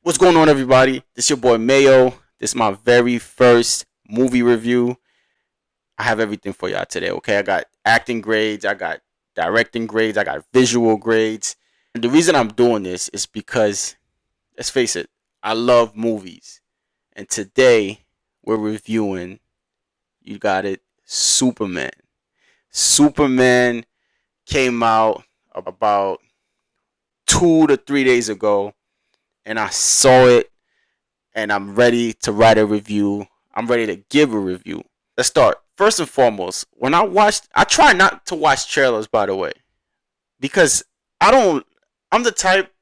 What's going on, everybody? This is your boy Mayo. This is my very first movie review. I have everything for y'all today, okay? I got acting grades, I got directing grades, I got visual grades. And the reason I'm doing this is because, let's face it, I love movies. And today, we're reviewing, you got it, Superman. Superman came out about 2 to 3 days ago, and I saw it and I'm ready to write a review. I'm ready to give a review. Let's start. First and foremost, I try not to watch trailers, by the way, because I don't. I'm the type.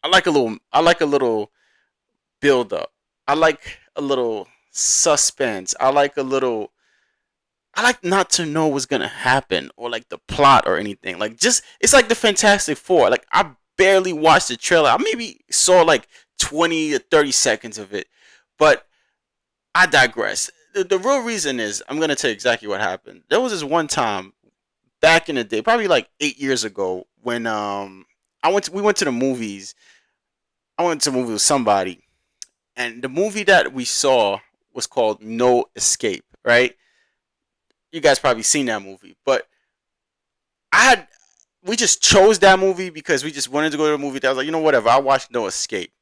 I like a little build up. I like a little suspense. I like not to know what's gonna happen or like the plot or anything. Like just it's like the Fantastic Four. Like I barely watched the trailer. I maybe saw like 20 to 30 seconds of it, but I digress. The real reason is I'm gonna tell you exactly what happened. There was this one time back in the day, probably like 8 years ago, when we went to the movies. I went to a movie with somebody, and the movie that we saw was called No Escape. Right? You guys probably seen that movie, but I had we just chose that movie because we just wanted to go to a movie. That I was like, whatever. I watched No Escape,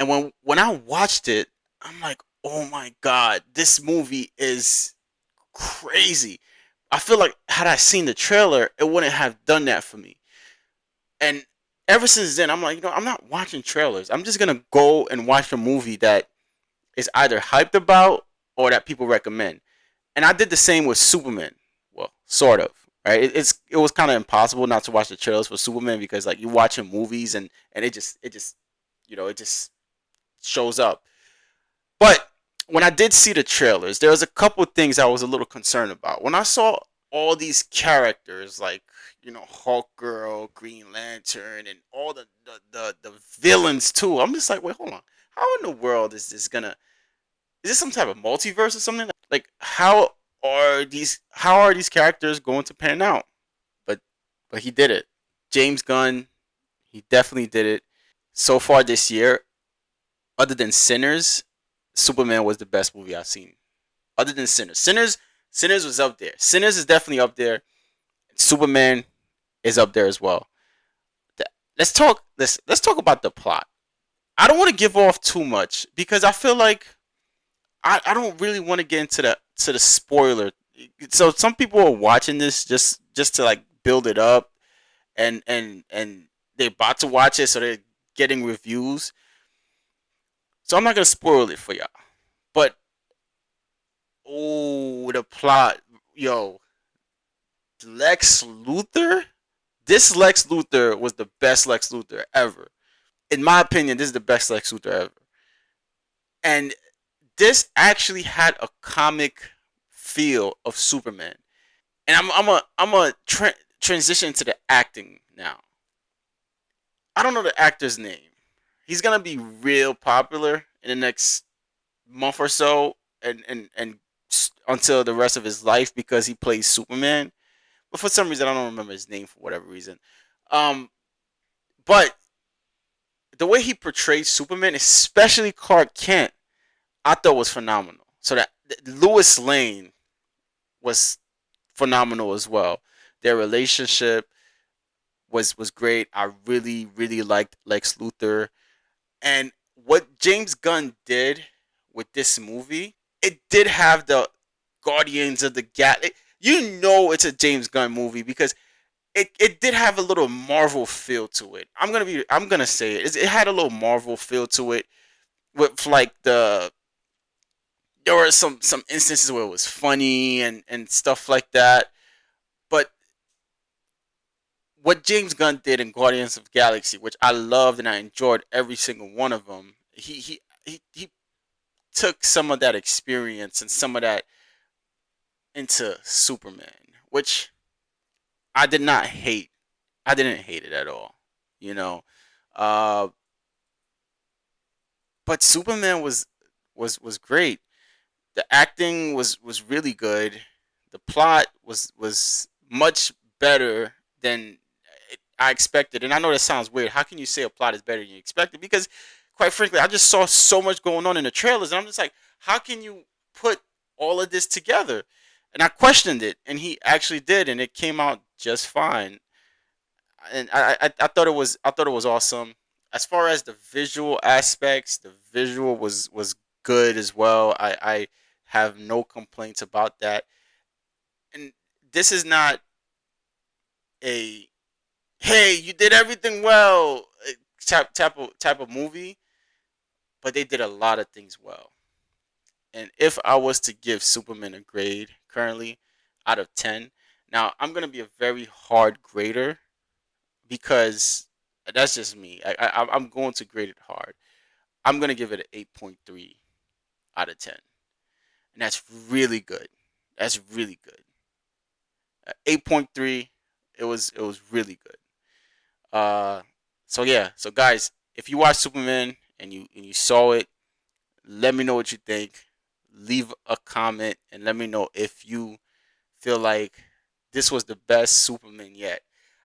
and when I watched it, I'm like, oh my god, this movie is crazy. I feel like had I seen the trailer, it wouldn't have done that for me. And ever since then, I'm like, I'm not watching trailers. I'm just gonna go and watch a movie that is either hyped about or that people recommend. And I did the same with Superman. Well, sort of. Right? It was kind of impossible not to watch the trailers for Superman because like you watching movies and it just shows up. But when I did see the trailers, there was a couple of things I was a little concerned about. When I saw all these characters like Hulk Girl, Green Lantern, and all the villains too, I'm just like, wait, hold on. How in the world is this gonna? Is this some type of multiverse or something? Like how are these characters going to pan out? But but he did it. James Gunn, he definitely did it. So far this year, other than Sinners, Superman was the best movie I've seen. Other than Sinners was up there. Sinners is definitely up there. Superman is up there as well. Let's talk about the plot. I don't want to give off too much because I feel like I don't really want to get into the spoiler. So some people are watching this just to like build it up and they're about to watch it, so they're getting reviews. So I'm not gonna spoil it for y'all. But oh, the plot, yo, Lex Luthor. This Lex Luthor was the best Lex Luthor ever. In my opinion, this is the best Lex Luthor ever. And this actually had a comic feel of Superman. And I'm a transition to the acting now. I don't know the actor's name. He's gonna be real popular in the next month or so, and until the rest of his life because he plays Superman. But for some reason, I don't remember his name for whatever reason. Um, but the way he portrayed Superman, especially Clark Kent, I thought was phenomenal. So that Lewis Lane was phenomenal as well. Their relationship was great. I really liked Lex Luthor, and what James Gunn did with this movie, it did have the Guardians of the Galaxy. You know, it's a James Gunn movie because it did have a little Marvel feel to it. I'm gonna say it. It had a little Marvel feel to it with like there were some instances where it was funny and stuff like that. But what James Gunn did in Guardians of the Galaxy, which I loved and I enjoyed every single one of them, he took some of that experience and some of that into Superman, which I did not hate. I didn't hate it at all, you know. Uh, but Superman was great. The acting was really good. The plot was much better than I expected. And I know that sounds weird. How can you say a plot is better than you expected? Because quite frankly, I just saw so much going on in the trailers, and I'm just like, how can you put all of this together? And I questioned it, and he actually did, and it came out just fine. And I thought it was awesome. As far as the visual aspects, the visual was good as well. I have no complaints about that. And this is not a hey, you did everything well type of movie, but they did a lot of things well. And if I was to give Superman a grade currently out of 10, now I'm going to be a very hard grader because that's just me. I'm going to grade it hard. I'm going to give it an 8.3 out of 10. And that's really good. That's really good. 8.3, it was really good. Uh so yeah, so guys, if you watch Superman and you saw it, let me know what you think. Leave a comment and let me know if you feel like this was the best Superman yet.